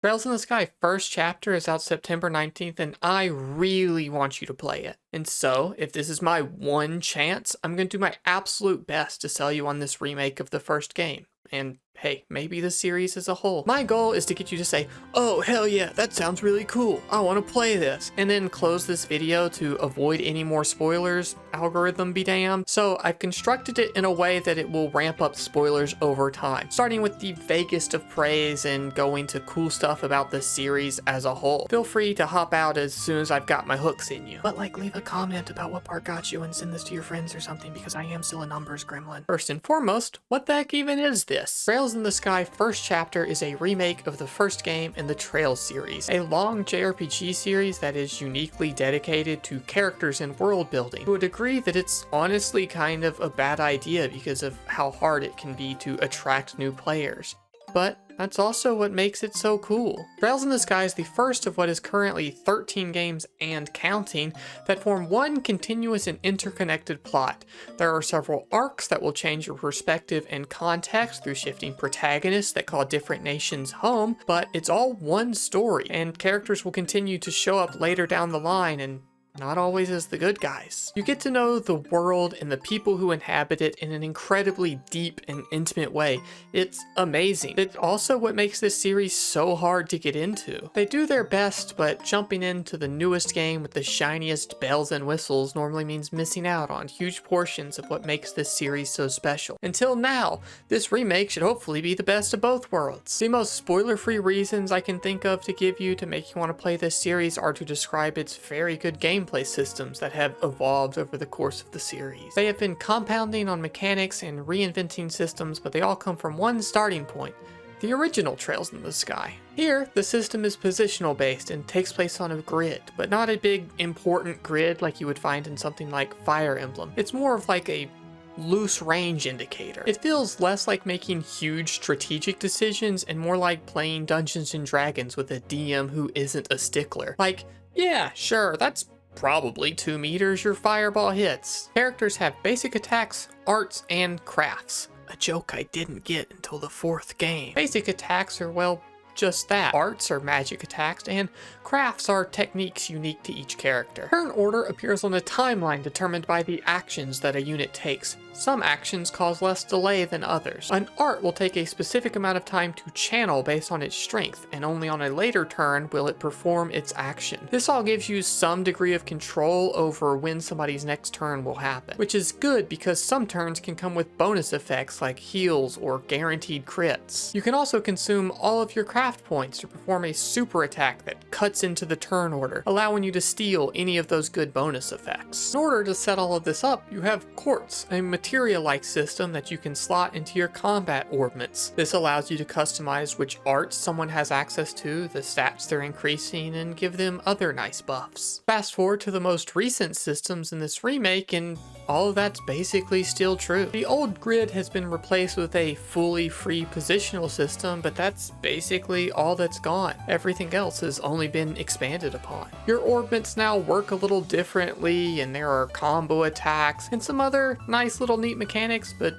Trails in the Sky first chapter is out September 19th, and I really want you to play it. And so, if this is my one chance, I'm going to do my absolute best to sell you on this remake of the first game. And hey, maybe the series as a whole. My goal is to get you to say, oh hell yeah, that sounds really cool, I want to play this, and then close this video to avoid any more spoilers, algorithm be damned. So I've constructed it in a way that it will ramp up spoilers over time, starting with the vaguest of praise and going to cool stuff about the series as a whole. Feel free to hop out as soon as I've got my hooks in you. But like, leave a comment about what part got you and send this to your friends or something, because I am still a numbers gremlin. First and foremost, what the heck even is this? Trails in the Sky first chapter is a remake of the first game in the Trails series, a long JRPG series that is uniquely dedicated to characters and world building, to a degree that it's honestly kind of a bad idea because of how hard it can be to attract new players. But that's also what makes it so cool. Trails in the Sky is the first of what is currently 13 games and counting that form one continuous and interconnected plot. There are several arcs that will change your perspective and context through shifting protagonists that call different nations home, but it's all one story, and characters will continue to show up later down the line, and not always as the good guys. You get to know the world and the people who inhabit it in an incredibly deep and intimate way. It's amazing. It's also what makes this series so hard to get into. They do their best, but jumping into the newest game with the shiniest bells and whistles normally means missing out on huge portions of what makes this series so special. Until now, this remake should hopefully be the best of both worlds. The most spoiler-free reasons I can think of to give you to make you want to play this series are to describe its very good gameplay systems that have evolved over the course of the series. They have been compounding on mechanics and reinventing systems, but they all come from one starting point: the original Trails in the Sky. Here, the system is positional based and takes place on a grid, but not a big important grid like you would find in something like Fire Emblem. It's more of like a loose range indicator. It feels less like making huge strategic decisions and more like playing Dungeons and Dragons with a DM who isn't a stickler. Like, yeah, sure, that's probably 2 meters your fireball hits. Characters have basic attacks, arts, and crafts. A joke I didn't get until the 4th game. Basic attacks are, well, just that. Arts are magic attacks, and crafts are techniques unique to each character. Turn order appears on a timeline determined by the actions that a unit takes. Some actions cause less delay than others. An art will take a specific amount of time to channel based on its strength, and only on a later turn will it perform its action. This all gives you some degree of control over when somebody's next turn will happen, which is good because some turns can come with bonus effects like heals or guaranteed crits. You can also consume all of your craft points to perform a super attack that cuts into the turn order, allowing you to steal any of those good bonus effects. In order to set all of this up, you have quartz, a materia-like system that you can slot into your combat orbments. This allows you to customize which arts someone has access to, the stats they're increasing, and give them other nice buffs. Fast forward to the most recent systems in this remake, and all of that's basically still true. The old grid has been replaced with a fully free positional system, but that's basically all that's gone. Everything else has only been expanded upon. Your orbments now work a little differently, and there are combo attacks and some other nice little neat mechanics, but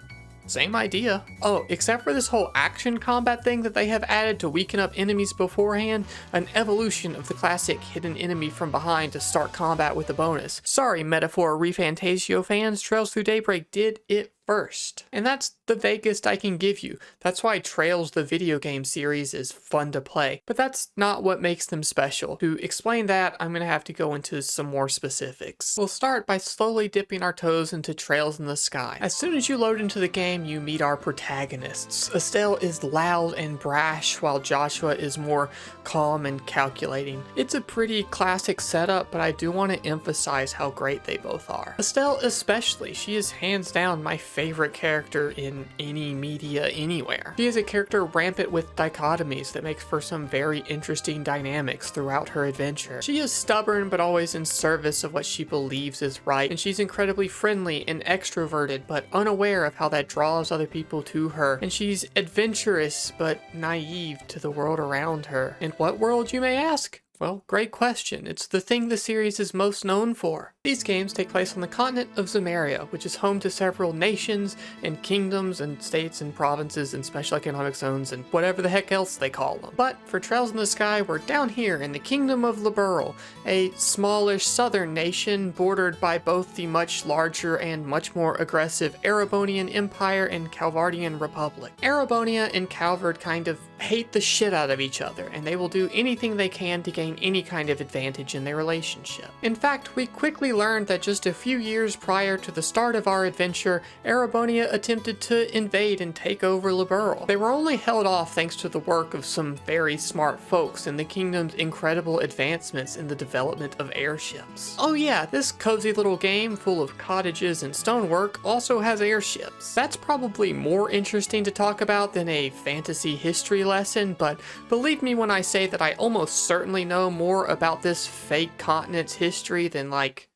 same idea. Oh, except for this whole action combat thing that they have added to weaken up enemies beforehand, an evolution of the classic hidden enemy from behind to start combat with a bonus. Sorry, Metaphor Refantasio fans, Trails Through Daybreak did it first. And that's the vaguest I can give you. That's why Trails the video game series is fun to play, but that's not what makes them special. To explain that, I'm gonna have to go into some more specifics. We'll start by slowly dipping our toes into Trails in the Sky. As soon as you load into the game, you meet our protagonists. Estelle is loud and brash, while Joshua is more calm and calculating. It's a pretty classic setup, but I do want to emphasize how great they both are. Estelle especially, she is hands down my favorite character in any media anywhere. She is a character rampant with dichotomies that makes for some very interesting dynamics throughout her adventure. She is stubborn but always in service of what she believes is right, and she's incredibly friendly and extroverted but unaware of how that draws other people to her, and she's adventurous but naive to the world around her. And what world, you may ask? Well, great question. It's the thing the series is most known for. These games take place on the continent of Zemeria, which is home to several nations and kingdoms and states and provinces and special economic zones and whatever the heck else they call them. But for Trails in the Sky, we're down here in the Kingdom of Liberl, a smallish southern nation bordered by both the much larger and much more aggressive Erebonian Empire and Calvardian Republic. Erebonia and Calvard kind of hate the shit out of each other, and they will do anything they can to gain any kind of advantage in their relationship. In fact, we quickly learned that just a few years prior to the start of our adventure, Erebonia attempted to invade and take over Liberl. They were only held off thanks to the work of some very smart folks and the kingdom's incredible advancements in the development of airships. Oh yeah, this cozy little game full of cottages and stonework also has airships. That's probably more interesting to talk about than a fantasy history lesson, but believe me when I say that I almost certainly know more about this fake continent's history than like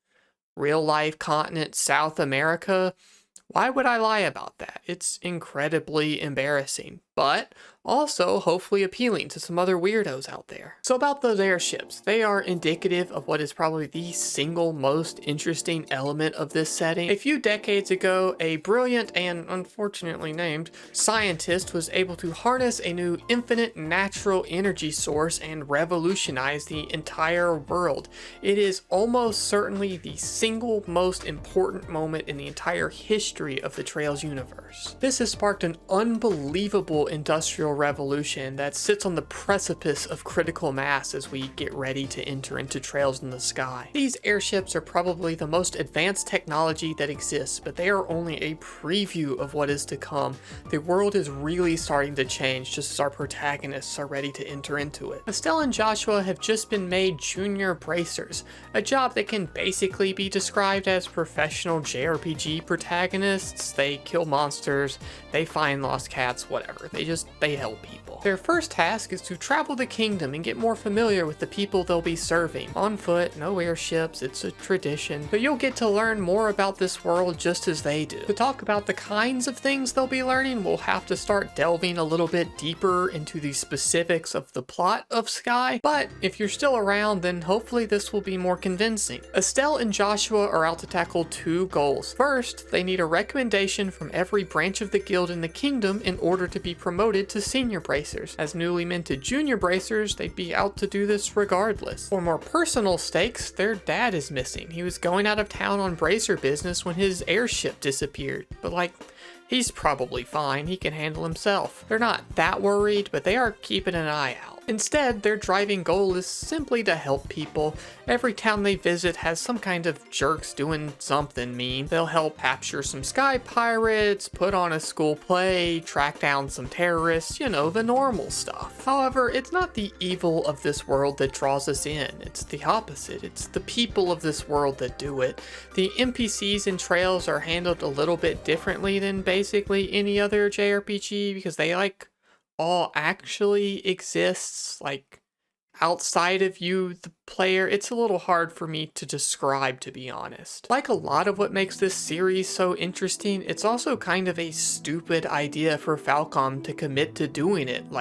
real life continent South America. Why would I lie about that? It's incredibly embarrassing, but also hopefully appealing to some other weirdos out there. So about those airships, they are indicative of what is probably the single most interesting element of this setting. A few decades ago, a brilliant and unfortunately named scientist was able to harness a new infinite natural energy source and revolutionize the entire world. It is almost certainly the single most important moment in the entire history of the Trails universe. This has sparked an unbelievable industrial revolution that sits on the precipice of critical mass as we get ready to enter into Trails in the Sky. These airships are probably the most advanced technology that exists, but they are only a preview of what is to come. The world is really starting to change just as our protagonists are ready to enter into it. Estelle and Joshua have just been made junior bracers, a job that can basically be described as professional JRPG protagonists. They kill monsters, they find lost cats, whatever. They help people. Their first task is to travel the kingdom and get more familiar with the people they'll be serving. On foot, no airships, it's a tradition, but you'll get to learn more about this world just as they do. To talk about the kinds of things they'll be learning, we'll have to start delving a little bit deeper into the specifics of the plot of Sky, but if you're still around, then hopefully this will be more convincing. Estelle and Joshua are out to tackle two goals. First, they need a recommendation from every branch of the guild in the kingdom in order to be promoted to senior bracers. As newly minted junior bracers, they'd be out to do this regardless. For more personal stakes, their dad is missing. He was going out of town on bracer business when his airship disappeared, but he's probably fine, he can handle himself. They're not that worried, but they are keeping an eye out. Instead, their driving goal is simply to help people. Every town they visit has some kind of jerks doing something mean. They'll help capture some sky pirates, put on a school play, track down some terrorists, you know, the normal stuff. However, it's not the evil of this world that draws us in. It's the opposite. It's the people of this world that do it. The NPCs in Trails are handled a little bit differently than basically any other JRPG because they all actually exists outside of you, the player. It's a little hard for me to describe, to be honest. Like a lot of what makes this series so interesting, it's also kind of a stupid idea for Falcom to commit to doing it,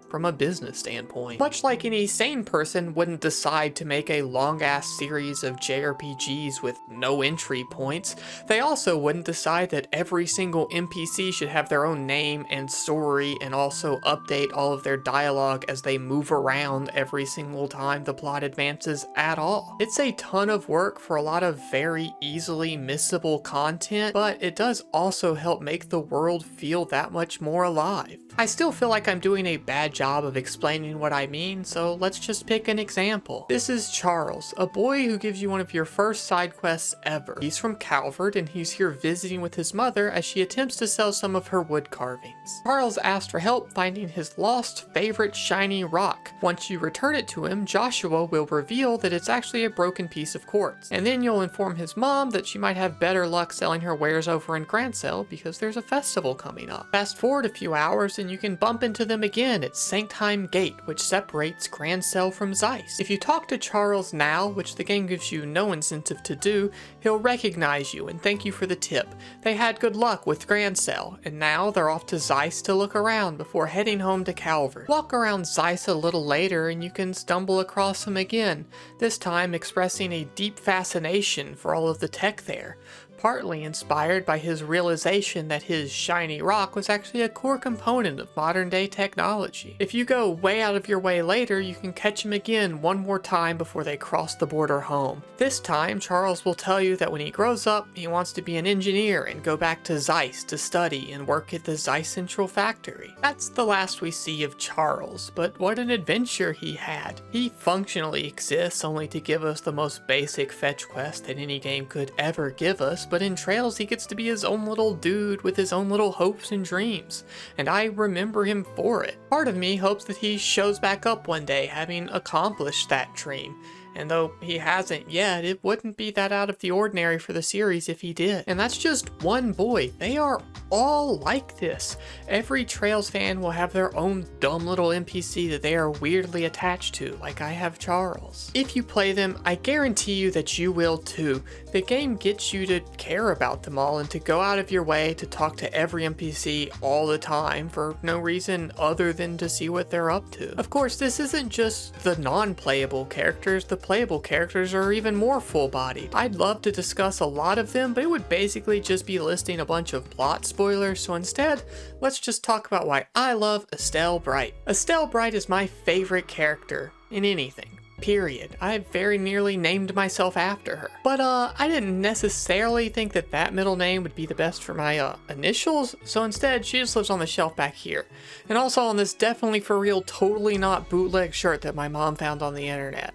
from a business standpoint. Much like any sane person wouldn't decide to make a long-ass series of JRPGs with no entry points, they also wouldn't decide that every single NPC should have their own name and story and also update all of their dialogue as they move around every single time the plot advances at all. It's a ton of work for a lot of very easily missable content, but it does also help make the world feel that much more alive. I still feel like I'm doing a bad job of explaining what I mean, so let's just pick an example. This is Charles, a boy who gives you one of your first side quests ever. He's from Calvard and he's here visiting with his mother as she attempts to sell some of her wood carvings. Charles asked for help finding his lost favorite shiny rock. Once you return it to him, Joshua will reveal that it's actually a broken piece of quartz, and then you'll inform his mom that she might have better luck selling her wares over in Grancel because there's a festival coming up. Fast forward a few hours and you can bump into them again at Sanctime Gate, which separates Grancel from Zeiss. If you talk to Charles now, which the game gives you no incentive to do, he'll recognize you and thank you for the tip. They had good luck with Grancel, and now they're off to Zeiss to look around before heading home to Calvert. Walk around Zeiss a little later and you can stumble across him again, this time expressing a deep fascination for all of the tech there, partly inspired by his realization that his shiny rock was actually a core component of modern day technology. If you go way out of your way later, you can catch him again one more time before they cross the border home. This time, Charles will tell you that when he grows up, he wants to be an engineer and go back to Zeiss to study and work at the Zeiss Central factory. That's the last we see of Charles, but what an adventure he had. He functionally exists only to give us the most basic fetch quest that any game could ever give us, but in Trails he gets to be his own little dude with his own little hopes and dreams, and I remember him for it. Part of me hopes that he shows back up one day having accomplished that dream, and though he hasn't yet, it wouldn't be that out of the ordinary for the series if he did. And that's just one boy. They are all like this. Every Trails fan will have their own dumb little NPC that they are weirdly attached to, like I have Charles. If you play them, I guarantee you that you will too. The game gets you to care about them all and to go out of your way to talk to every NPC all the time for no reason other than to see what they're up to. Of course, this isn't just the non-playable characters. The playable characters are even more full-bodied. I'd love to discuss a lot of them, but it would basically just be listing a bunch of plot spoilers, so instead, let's just talk about why I love Estelle Bright. Estelle Bright is my favorite character in anything. Period. I very nearly named myself after her. But I didn't necessarily think that that middle name would be the best for my initials, so instead she just lives on the shelf back here. And also on this definitely for real, totally not bootleg shirt that my mom found on the internet.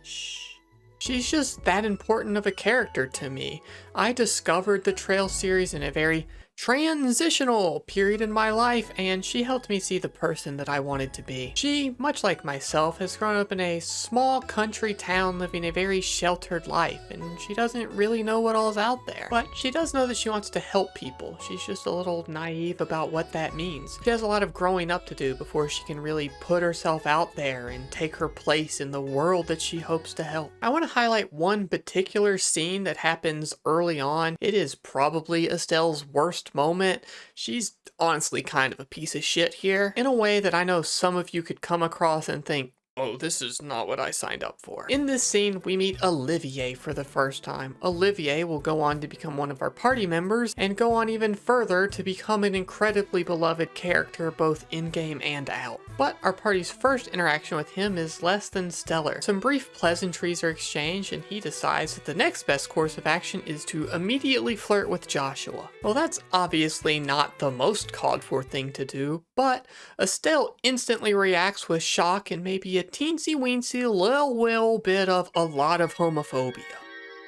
Shh. She's just that important of a character to me. I discovered the Trail series in a very transitional period in my life, and she helped me see the person that I wanted to be. She, much like myself, has grown up in a small country town living a very sheltered life, and she doesn't really know what all's out there. But she does know that she wants to help people. She's just a little naive about what that means. She has a lot of growing up to do before she can really put herself out there and take her place in the world that she hopes to help. I want to highlight one particular scene that happens early on. It is probably Estelle's worst moment. She's honestly kind of a piece of shit here in a way that I know some of you could come across and think, oh, this is not what I signed up for. In this scene, we meet Olivier for the first time. Olivier will go on to become one of our party members and go on even further to become an incredibly beloved character both in-game and out. But our party's first interaction with him is less than stellar. Some brief pleasantries are exchanged and he decides that the next best course of action is to immediately flirt with Joshua. Well, that's obviously not the most called for thing to do, but Estelle instantly reacts with shock and maybe a teensy-weensy little bit of a lot of homophobia.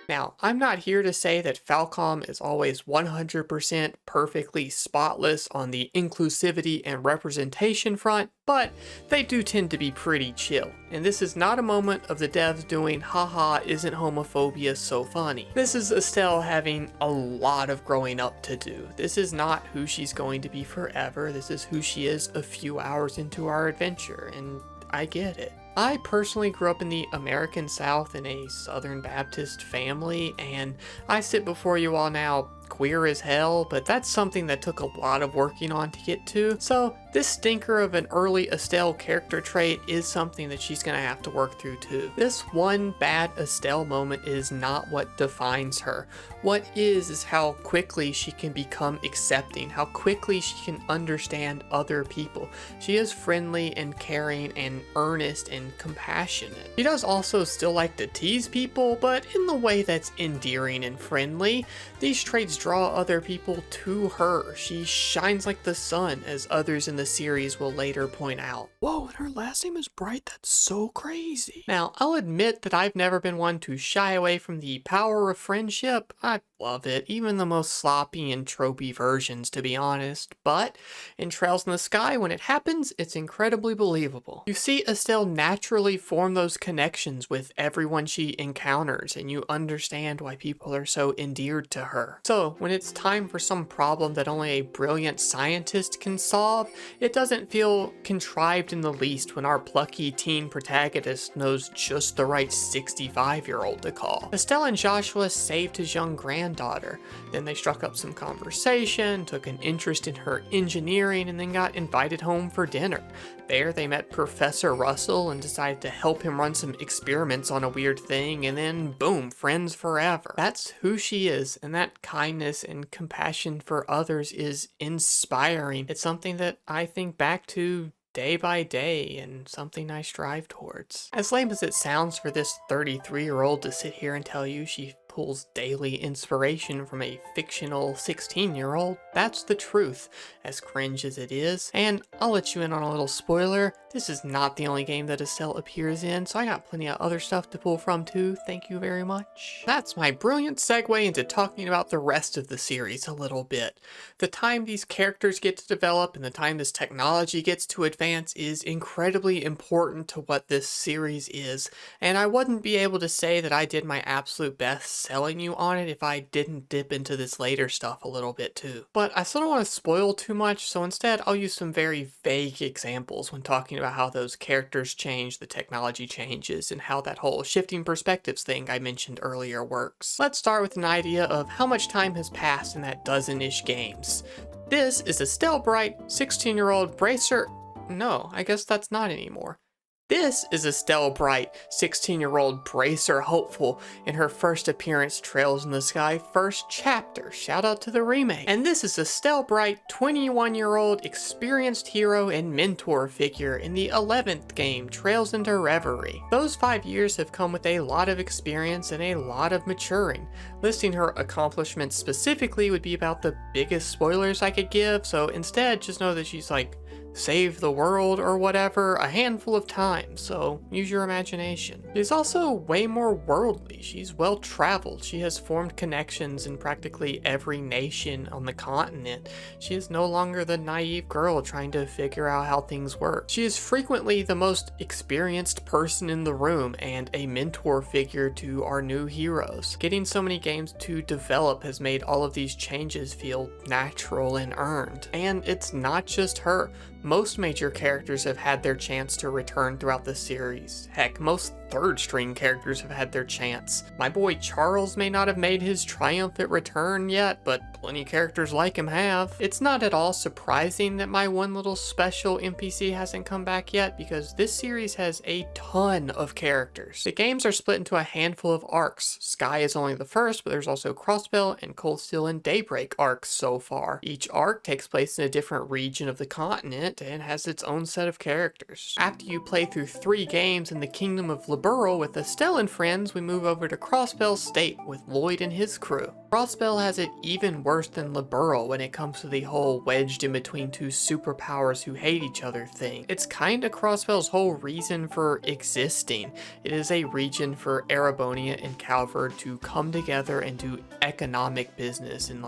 Now, I'm not here to say that Falcom is always 100% perfectly spotless on the inclusivity and representation front, but they do tend to be pretty chill. And this is not a moment of the devs doing, haha, isn't homophobia so funny. This is Estelle having a lot of growing up to do. This is not who she's going to be forever. This is who she is a few hours into our adventure, and I get it. I personally grew up in the American South in a Southern Baptist family, and I sit before you all now queer as hell, but that's something that took a lot of working on to get to. So this stinker of an early Estelle character trait is something that she's gonna have to work through too. This one bad Estelle moment is not what defines her. What is how quickly she can become accepting, how quickly she can understand other people. She is friendly and caring and earnest and compassionate. She does also still like to tease people, but in the way that's endearing and friendly. These traits draw other people to her. She shines like the sun, as others in the series will later point out. Whoa, and her last name is Bright? That's so crazy. Now, I'll admit that I've never been one to shy away from the power of friendship. I love it, even the most sloppy and tropey versions, to be honest. But in Trails in the Sky, when it happens, it's incredibly believable. You see Estelle naturally form those connections with everyone she encounters, and you understand why people are so endeared to her. So when it's time for some problem that only a brilliant scientist can solve, it doesn't feel contrived in the least when our plucky teen protagonist knows just the right 65-year-old to call. Estelle and Joshua saved his young granddaughter. Then they struck up some conversation, took an interest in her engineering, and then got invited home for dinner. There they met Professor Russell and decided to help him run some experiments on a weird thing, and then boom, friends forever. That's who she is, and that kindness and compassion for others is inspiring. It's something that I think back to day by day and something I strive towards. As lame as it sounds for this 33-year-old to sit here and tell you she pulls daily inspiration from a fictional 16-year-old, that's the truth, as cringe as it is. And I'll let you in on a little spoiler, this is not the only game that Estelle appears in, so I got plenty of other stuff to pull from too, thank you very much. That's my brilliant segue into talking about the rest of the series a little bit. The time these characters get to develop and the time this technology gets to advance is incredibly important to what this series is, and I wouldn't be able to say that I did my absolute best selling you on it if I didn't dip into this later stuff a little bit too. But I still don't want to spoil too much, so instead I'll use some very vague examples when talking about how those characters change, the technology changes, and how that whole shifting perspectives thing I mentioned earlier works. Let's start with an idea of how much time has passed in that dozen-ish games. This is Estelle Bright, 16-year-old bracer. No, I guess that's not anymore. This is Estelle Bright, 16-year-old bracer hopeful in her first appearance Trails in the Sky first chapter. Shout out to the remake. And this is Estelle Bright, 21-year-old experienced hero and mentor figure in the 11th game, Trails into Reverie. Those 5 years have come with a lot of experience and a lot of maturing. Listing her accomplishments specifically would be about the biggest spoilers I could give, so instead just know that she's like saved the world or whatever a handful of times, so use your imagination. She's also way more worldly. She's well traveled. She has formed connections in practically every nation on the continent. She is no longer the naive girl trying to figure out how things work. She is frequently the most experienced person in the room and a mentor figure to our new heroes. Getting so many games to develop has made all of these changes feel natural and earned. And it's not just her. Most major characters have had their chance to return throughout the series. Heck, most third-string characters have had their chance. My boy Charles may not have made his triumphant return yet, but plenty of characters like him have. It's not at all surprising that my one little special NPC hasn't come back yet, because this series has a ton of characters. The games are split into a handful of arcs. Sky is only the first, but there's also Crossbell and Cold Steel and Daybreak arcs so far. Each arc takes place in a different region of the continent and has its own set of characters. After you play through 3 games in the Kingdom of Liberl with Estelle and friends, we move over to Crossbell State with Lloyd and his crew. Crossbell has it even worse than Liberl when it comes to the whole wedged in between two superpowers who hate each other thing. It's kinda Crossbell's whole reason for existing. It is a region for Erebonia and Calvard to come together and do economic business and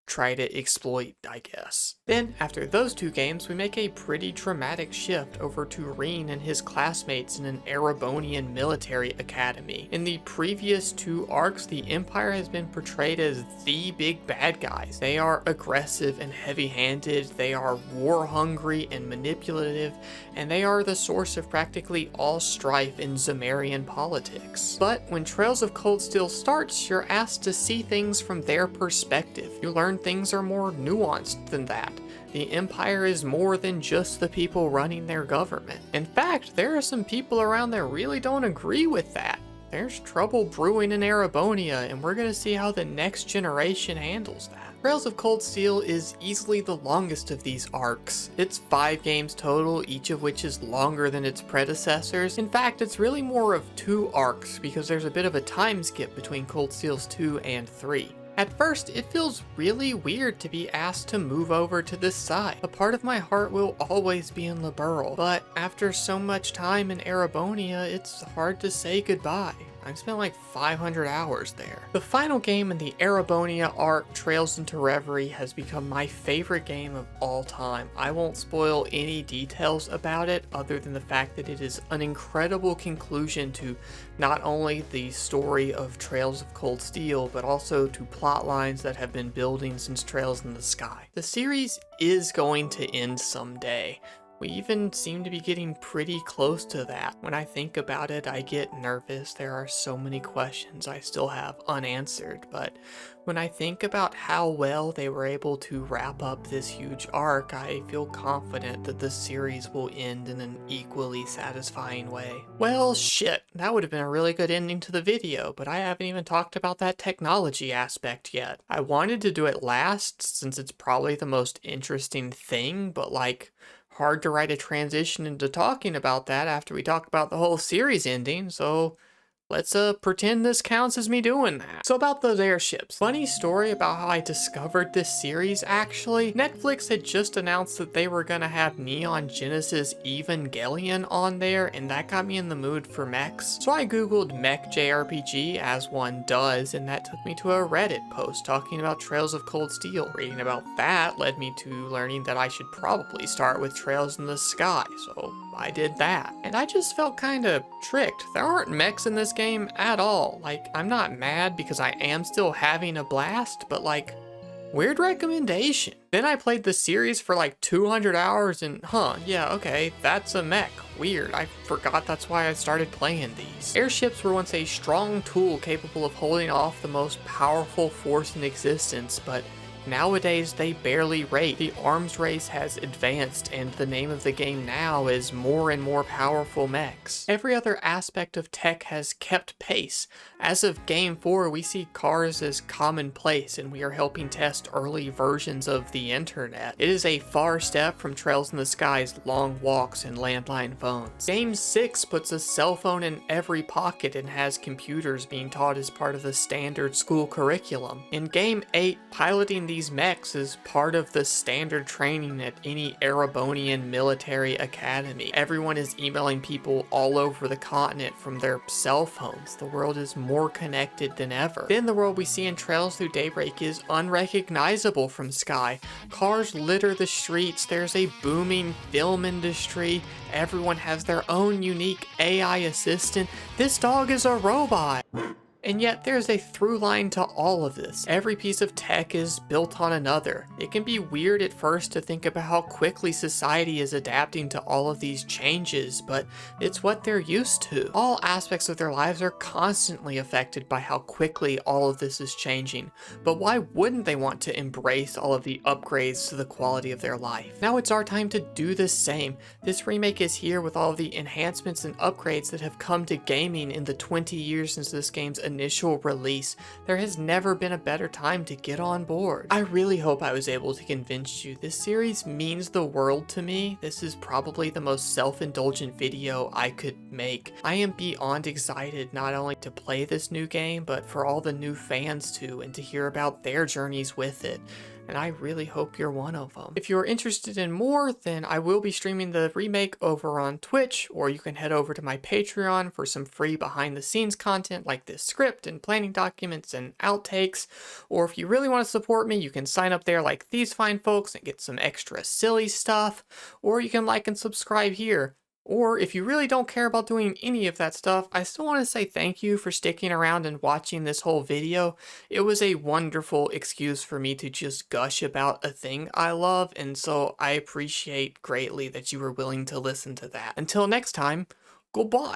try to exploit, I guess. Then, after those 2 games, we make a pretty dramatic shift over to Reen and his classmates in an Erebonian military academy. In the previous 2 arcs, the Empire has been portrayed as the big bad guys. They are aggressive and heavy-handed, they are war-hungry and manipulative, and they are the source of practically all strife in Zemarian politics. But when Trails of Cold Steel starts, you're asked to see things from their perspective. You learn things are more nuanced than that. The Empire is more than just the people running their government. In fact, there are some people around that really don't agree with that. There's trouble brewing in Erebonia, and we're gonna see how the next generation handles that. Trails of Cold Steel is easily the longest of these arcs. It's 5 games total, each of which is longer than its predecessors. In fact, it's really more of 2 arcs because there's a bit of a time skip between Cold Steel's 2 and 3. At first, it feels really weird to be asked to move over to this side. A part of my heart will always be in Liberl, but after so much time in Erebonia, it's hard to say goodbye. I've spent like 500 hours there. The final game in the Erebonia arc, Trails into Reverie, has become my favorite game of all time. I won't spoil any details about it other than the fact that it is an incredible conclusion to not only the story of Trails of Cold Steel, but also to plot lines that have been building since Trails in the Sky. The series is going to end someday. We even seem to be getting pretty close to that. When I think about it, I get nervous. There are so many questions I still have unanswered, but when I think about how well they were able to wrap up this huge arc, I feel confident that the series will end in an equally satisfying way. Well, shit, that would have been a really good ending to the video, but I haven't even talked about that technology aspect yet. I wanted to do it last, since it's probably the most interesting thing, but like, hard to write a transition into talking about that after we talk about the whole series ending, so let's pretend this counts as me doing that. So about those airships. Funny story about how I discovered this series actually. Netflix had just announced that they were gonna have Neon Genesis Evangelion on there, and that got me in the mood for mechs. So I googled mech JRPG, as one does, and that took me to a Reddit post talking about Trails of Cold Steel. Reading about that led me to learning that I should probably start with Trails in the Sky, so I did that. And I just felt kinda tricked. There aren't mechs in this game at all. Like, I'm not mad because I am still having a blast, but like, weird recommendation. Then I played the series for like 200 hours and yeah, okay, that's a mech. Weird, I forgot that's why I started playing these. Airships were once a strong tool capable of holding off the most powerful force in existence, but nowadays, they barely rate. The arms race has advanced, and the name of the game now is more and more powerful mechs. Every other aspect of tech has kept pace. As of Game 4, we see cars as commonplace, and we are helping test early versions of the internet. It is a far step from Trails in the Sky's long walks and landline phones. Game 6 puts a cell phone in every pocket and has computers being taught as part of the standard school curriculum. In Game 8, piloting these mechs is part of the standard training at any Erebonian military academy. Everyone is emailing people all over the continent from their cell phones. The world is more connected than ever. Then the world we see in Trails Through Daybreak is unrecognizable from Sky. Cars litter the streets, there's a booming film industry, everyone has their own unique AI assistant. This dog is a robot. And yet there's a through line to all of this. Every piece of tech is built on another. It can be weird at first to think about how quickly society is adapting to all of these changes, but it's what they're used to. All aspects of their lives are constantly affected by how quickly all of this is changing. But why wouldn't they want to embrace all of the upgrades to the quality of their life? Now it's our time to do the same. This remake is here with all of the enhancements and upgrades that have come to gaming in the 20 years since this game's initial release. There has never been a better time to get on board. I really hope I was able to convince you. This series means the world to me. This is probably the most self-indulgent video I could make. I am beyond excited not only to play this new game, but for all the new fans too, and to hear about their journeys with it. And I really hope you're one of them. If you're interested in more, then I will be streaming the remake over on Twitch, or you can head over to my Patreon for some free behind the scenes content like this script and planning documents and outtakes. Or if you really want to support me, you can sign up there like these fine folks and get some extra silly stuff, or you can like and subscribe here. Or if you really don't care about doing any of that stuff, I still want to say thank you for sticking around and watching this whole video. It was a wonderful excuse for me to just gush about a thing I love, and so I appreciate greatly that you were willing to listen to that. Until next time, goodbye.